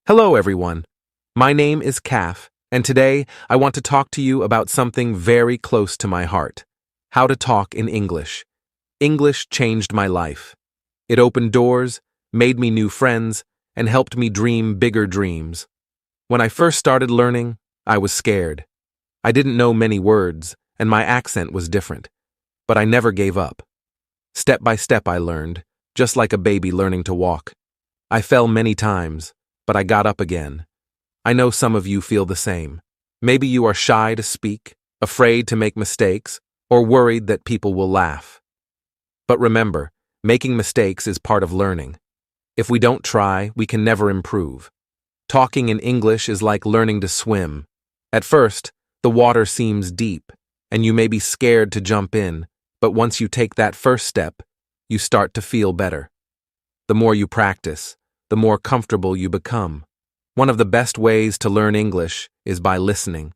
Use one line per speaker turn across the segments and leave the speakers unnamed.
Hello, everyone. My name is Kaf, and today I want to talk to you about something very close to my heart: how to talk in English. English changed my life. It opened doors, made me new friends, and helped me dream bigger dreams. When I first started learning, I was scared. I didn't know many words, and my accent was different. But I never gave up. Step by step I learned, just like a baby learning to walk. I fell many times, but I got up again. I know some of you feel the same. Maybe you are shy to speak, afraid to make mistakes, or worried that people will laugh. But remember, making mistakes is part of learning. If we don't try, we can never improve. Talking in English is like learning to swim. At first, the water seems deep, and you may be scared to jump in, but once you take that first step, you start to feel better. The more you practice, the more comfortable you become. One of the best ways to learn English is by listening.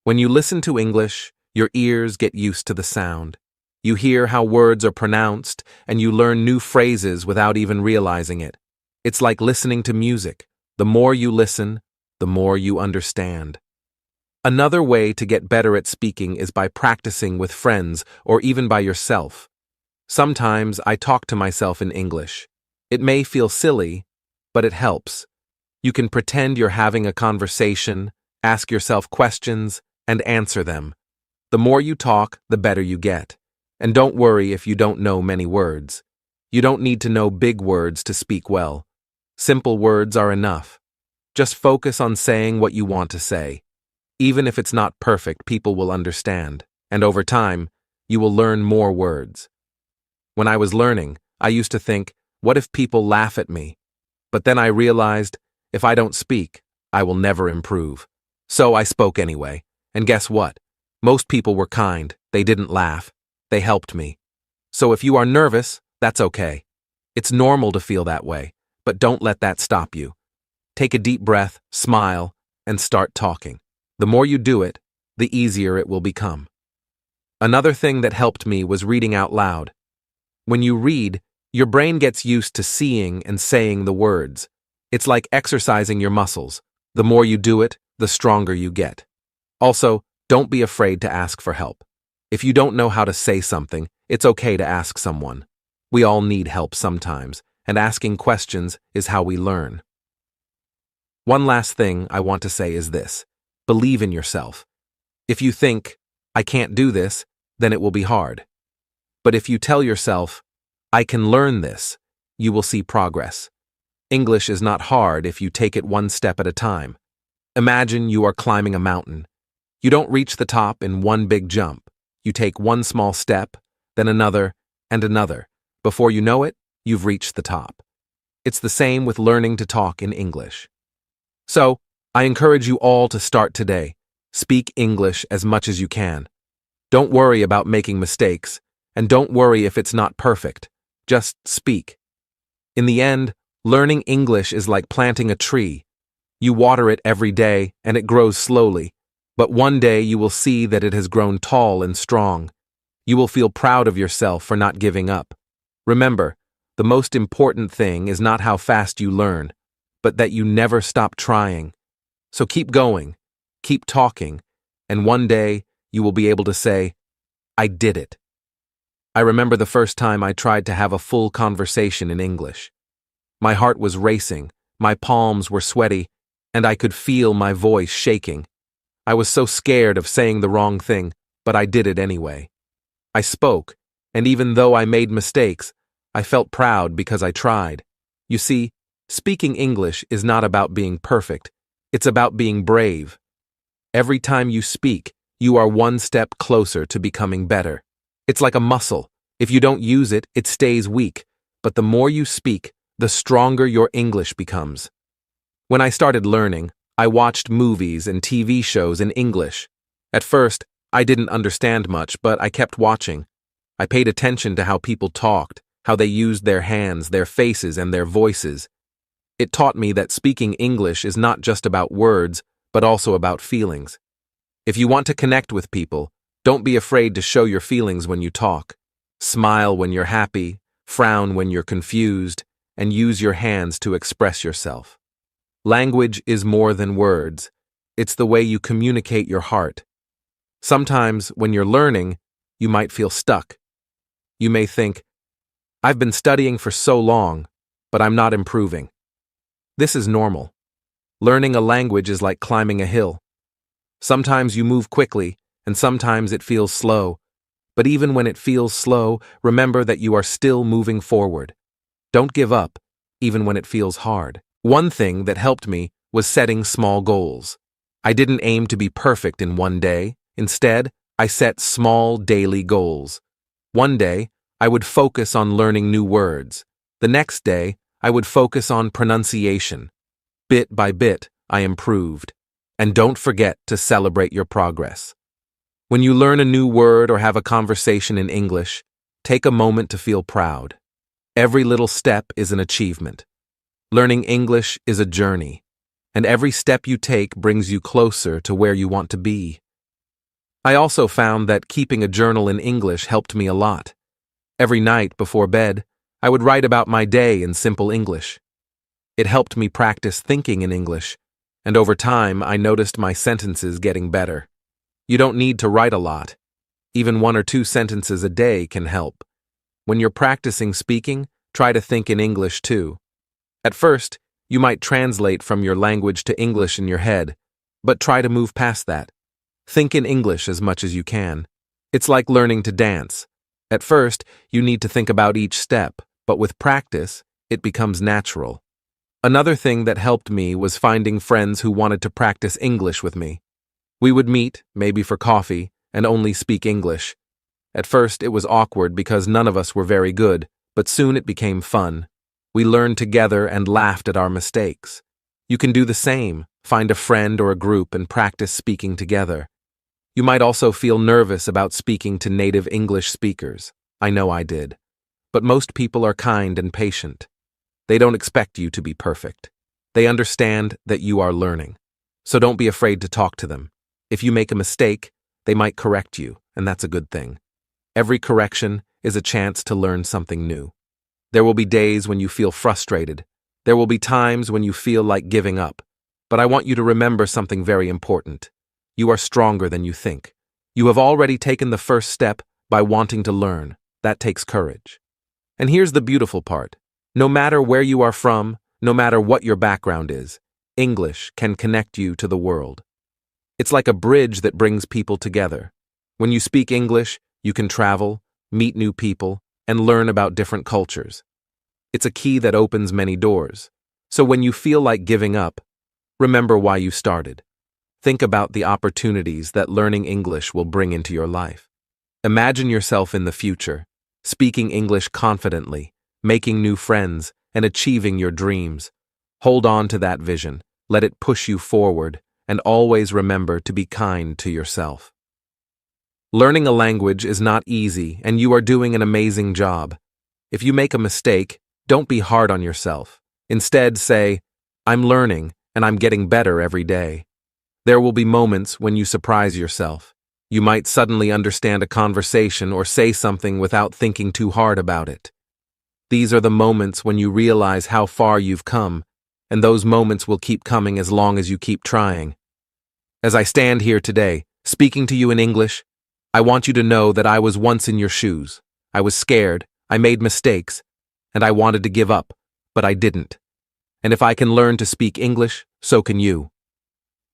When you listen to English, your ears get used to the sound. You hear how words are pronounced, and you learn new phrases without even realizing it. It's like listening to music. The more you listen, the more you understand. Another way to get better at speaking is by practicing with friends or even by yourself. Sometimes I talk to myself in English. It may feel silly, but it helps. You can pretend you're having a conversation, ask yourself questions, and answer them. The more you talk, the better you get. And don't worry if you don't know many words. You don't need to know big words to speak well. Simple words are enough. Just focus on saying what you want to say. Even if it's not perfect, people will understand. And over time, you will learn more words. When I was learning, I used to think, what if people laugh at me? But then I realized, if I don't speak, I will never improve. So I spoke anyway. And guess what? Most people were kind. They didn't laugh. They helped me. So if you are nervous, that's okay. It's normal to feel that way, but don't let that stop you. Take a deep breath, smile, and start talking. The more you do it, the easier it will become. Another thing that helped me was reading out loud. When you read, your brain gets used to seeing and saying the words. It's like exercising your muscles. The more you do it, the stronger you get. Also, don't be afraid to ask for help. If you don't know how to say something, it's okay to ask someone. We all need help sometimes, and asking questions is how we learn. One last thing I want to say is this: believe in yourself. If you think, I can't do this, then it will be hard. But if you tell yourself, I can learn this, you will see progress. English is not hard if you take it one step at a time. Imagine you are climbing a mountain. You don't reach the top in one big jump. You take one small step, then another, and another. Before you know it, you've reached the top. It's the same with learning to talk in English. So, I encourage you all to start today. Speak English as much as you can. Don't worry about making mistakes, and don't worry if it's not perfect. Just speak. In the end, learning English is like planting a tree. You water it every day, and it grows slowly. But one day you will see that it has grown tall and strong. You will feel proud of yourself for not giving up. Remember, the most important thing is not how fast you learn, but that you never stop trying. So keep going, keep talking, and one day you will be able to say, I did it. I remember the first time I tried to have a full conversation in English. My heart was racing, my palms were sweaty, and I could feel my voice shaking. I was so scared of saying the wrong thing, but I did it anyway. I spoke, and even though I made mistakes, I felt proud because I tried. You see, speaking English is not about being perfect. It's about being brave. Every time you speak, you are one step closer to becoming better. It's like a muscle. If you don't use it, it stays weak. But the more you speak, the stronger your English becomes. When I started learning, I watched movies and TV shows in English. At first, I didn't understand much, but I kept watching. I paid attention to how people talked, how they used their hands, their faces, and their voices. It taught me that speaking English is not just about words, but also about feelings. If you want to connect with people, don't be afraid to show your feelings when you talk. Smile when you're happy, frown when you're confused, and use your hands to express yourself. Language is more than words. It's the way you communicate your heart. Sometimes, when you're learning, you might feel stuck. You may think, I've been studying for so long, but I'm not improving. This is normal. Learning a language is like climbing a hill. Sometimes you move quickly, and sometimes it feels slow. But even when it feels slow, remember that you are still moving forward. Don't give up, even when it feels hard. One thing that helped me was setting small goals. I didn't aim to be perfect in one day. Instead, I set small daily goals. One day, I would focus on learning new words. The next day, I would focus on pronunciation. Bit by bit, I improved. And don't forget to celebrate your progress. When you learn a new word or have a conversation in English, take a moment to feel proud. Every little step is an achievement. Learning English is a journey, and every step you take brings you closer to where you want to be. I also found that keeping a journal in English helped me a lot. Every night before bed, I would write about my day in simple English. It helped me practice thinking in English, and over time I noticed my sentences getting better. You don't need to write a lot. Even 1 or 2 sentences a day can help. When you're practicing speaking, try to think in English too. At first, you might translate from your language to English in your head, but try to move past that. Think in English as much as you can. It's like learning to dance. At first, you need to think about each step, but with practice, it becomes natural. Another thing that helped me was finding friends who wanted to practice English with me. We would meet, maybe for coffee, and only speak English. At first, it was awkward because none of us were very good, but soon it became fun. We learned together and laughed at our mistakes. You can do the same, find a friend or a group and practice speaking together. You might also feel nervous about speaking to native English speakers. I know I did. But most people are kind and patient. They don't expect you to be perfect. They understand that you are learning. So don't be afraid to talk to them. If you make a mistake, they might correct you, and that's a good thing. Every correction is a chance to learn something new. There will be days when you feel frustrated. There will be times when you feel like giving up. But I want you to remember something very important. You are stronger than you think. You have already taken the first step by wanting to learn. That takes courage. And here's the beautiful part. No matter where you are from, no matter what your background is, English can connect you to the world. It's like a bridge that brings people together. When you speak English, you can travel, meet new people, and learn about different cultures. It's a key that opens many doors. So when you feel like giving up, remember why you started. Think about the opportunities that learning English will bring into your life. Imagine yourself in the future, speaking English confidently, making new friends, and achieving your dreams. Hold on to that vision, let it push you forward, and always remember to be kind to yourself. Learning a language is not easy, and you are doing an amazing job. If you make a mistake, don't be hard on yourself. Instead, say, I'm learning, and I'm getting better every day. There will be moments when you surprise yourself. You might suddenly understand a conversation or say something without thinking too hard about it. These are the moments when you realize how far you've come, and those moments will keep coming as long as you keep trying. As I stand here today, speaking to you in English, I want you to know that I was once in your shoes. I was scared, I made mistakes, and I wanted to give up, but I didn't. And if I can learn to speak English, so can you.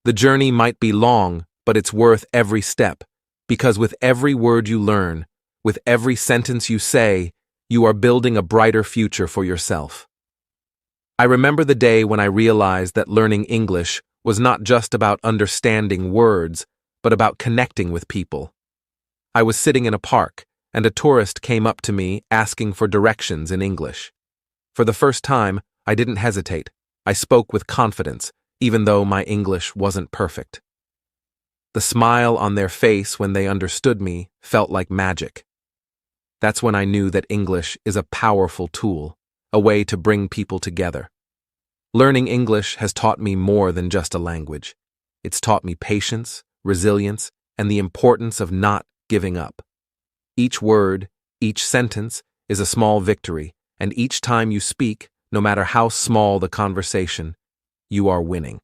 The journey might be long, but it's worth every step, because with every word you learn, with every sentence you say, you are building a brighter future for yourself. I remember the day when I realized that learning English was not just about understanding words, but about connecting with people. I was sitting in a park, and a tourist came up to me asking for directions in English. For the first time, I didn't hesitate. I spoke with confidence, even though my English wasn't perfect. The smile on their face when they understood me felt like magic. That's when I knew that English is a powerful tool, a way to bring people together. Learning English has taught me more than just a language. It's taught me patience, resilience, and the importance of not giving up. Each word, each sentence is a small victory, and each time you speak, no matter how small the conversation, you are winning.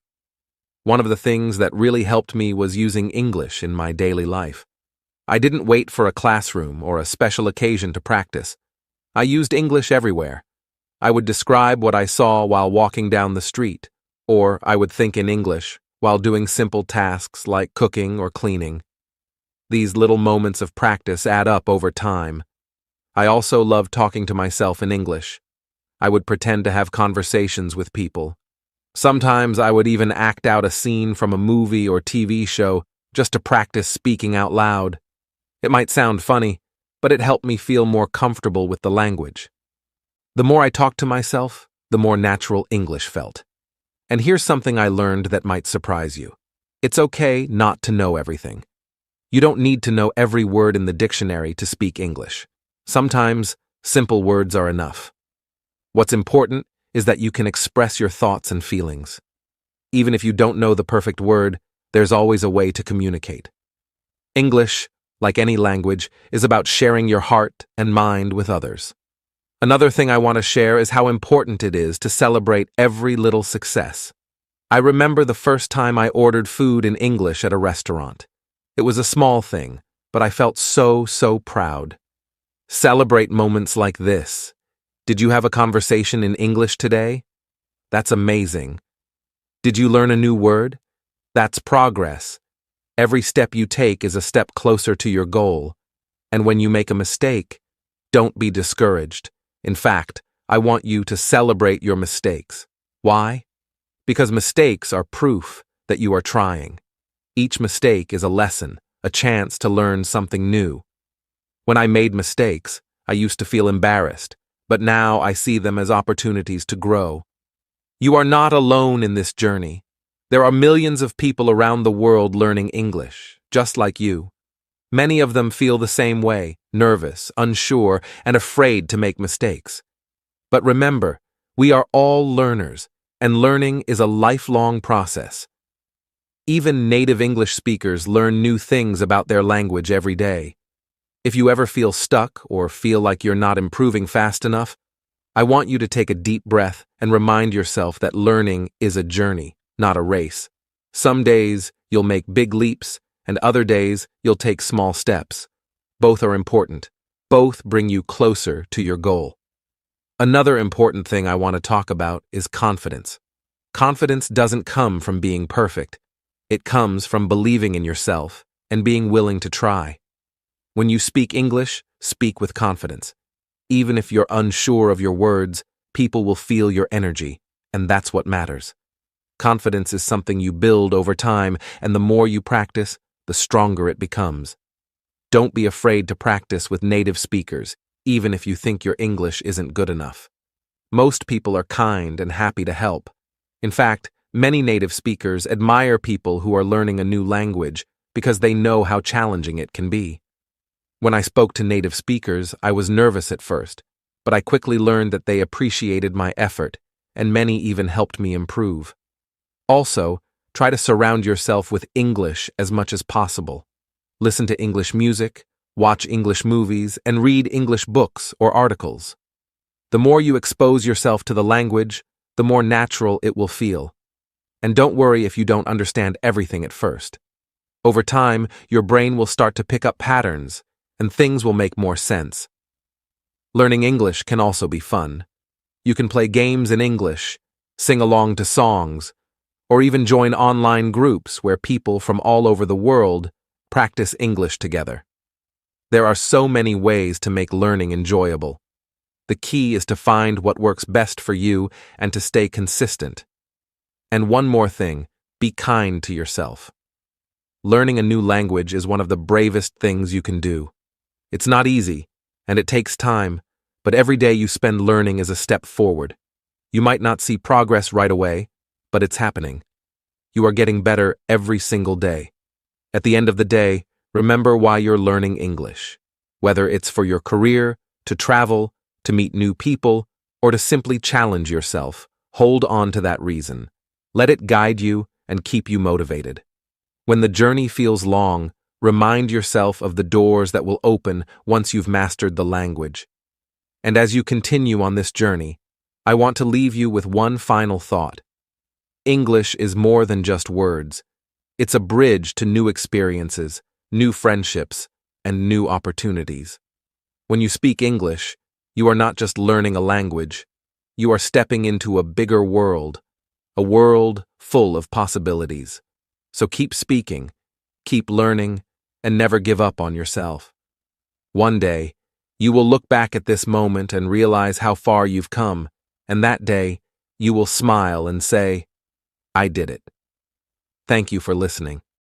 One of the things that really helped me was using English in my daily life. I didn't wait for a classroom or a special occasion to practice. I used English everywhere. I would describe what I saw while walking down the street, or I would think in English while doing simple tasks like cooking or cleaning. These little moments of practice add up over time. I also loved talking to myself in English. I would pretend to have conversations with people. Sometimes I would even act out a scene from a movie or TV show just to practice speaking out loud. It might sound funny, but it helped me feel more comfortable with the language. The more I talked to myself, the more natural English felt. And here's something I learned that might surprise you. It's okay not to know everything. You don't need to know every word in the dictionary to speak English. Sometimes, simple words are enough. What's important is that you can express your thoughts and feelings. Even if you don't know the perfect word, there's always a way to communicate. English, like any language, is about sharing your heart and mind with others. Another thing I want to share is how important it is to celebrate every little success. I remember the first time I ordered food in English at a restaurant. It was a small thing, but I felt so proud. Celebrate moments like this. Did you have a conversation in English today? That's amazing. Did you learn a new word? That's progress. Every step you take is a step closer to your goal. And when you make a mistake, don't be discouraged. In fact, I want you to celebrate your mistakes. Why? Because mistakes are proof that you are trying. Each mistake is a lesson, a chance to learn something new. When I made mistakes, I used to feel embarrassed, but now I see them as opportunities to grow. You are not alone in this journey. There are millions of people around the world learning English, just like you. Many of them feel the same way, nervous, unsure, and afraid to make mistakes. But remember, we are all learners, and learning is a lifelong process. Even native English speakers learn new things about their language every day. If you ever feel stuck or feel like you're not improving fast enough, I want you to take a deep breath and remind yourself that learning is a journey, not a race. Some days you'll make big leaps, and other days you'll take small steps. Both are important. Both bring you closer to your goal. Another important thing I want to talk about is confidence. Confidence doesn't come from being perfect. It comes from believing in yourself and being willing to try. When you speak English, speak with confidence. Even if you're unsure of your words, people will feel your energy, and that's what matters. Confidence is something you build over time, and the more you practice, the stronger it becomes. Don't be afraid to practice with native speakers, even if you think your English isn't good enough. Most people are kind and happy to help. In fact, many native speakers admire people who are learning a new language because they know how challenging it can be. When I spoke to native speakers, I was nervous at first, but I quickly learned that they appreciated my effort, and many even helped me improve. Also, try to surround yourself with English as much as possible. Listen to English music, watch English movies, and read English books or articles. The more you expose yourself to the language, the more natural it will feel. And don't worry if you don't understand everything at first. Over time, your brain will start to pick up patterns, and things will make more sense. Learning English can also be fun. You can play games in English, sing along to songs, or even join online groups where people from all over the world practice English together. There are so many ways to make learning enjoyable. The key is to find what works best for you and to stay consistent. And one more thing, be kind to yourself. Learning a new language is one of the bravest things you can do. It's not easy, and it takes time, but every day you spend learning is a step forward. You might not see progress right away, but it's happening. You are getting better every single day. At the end of the day, remember why you're learning English. Whether it's for your career, to travel, to meet new people, or to simply challenge yourself, hold on to that reason. Let it guide you and keep you motivated. When the journey feels long, remind yourself of the doors that will open once you've mastered the language. And as you continue on this journey, I want to leave you with one final thought. English is more than just words. It's a bridge to new experiences, new friendships, and new opportunities. When you speak English, you are not just learning a language. You are stepping into a bigger world, a world full of possibilities. So keep speaking, keep learning, and never give up on yourself. One day, you will look back at this moment and realize how far you've come, and that day, you will smile and say, I did it. Thank you for listening.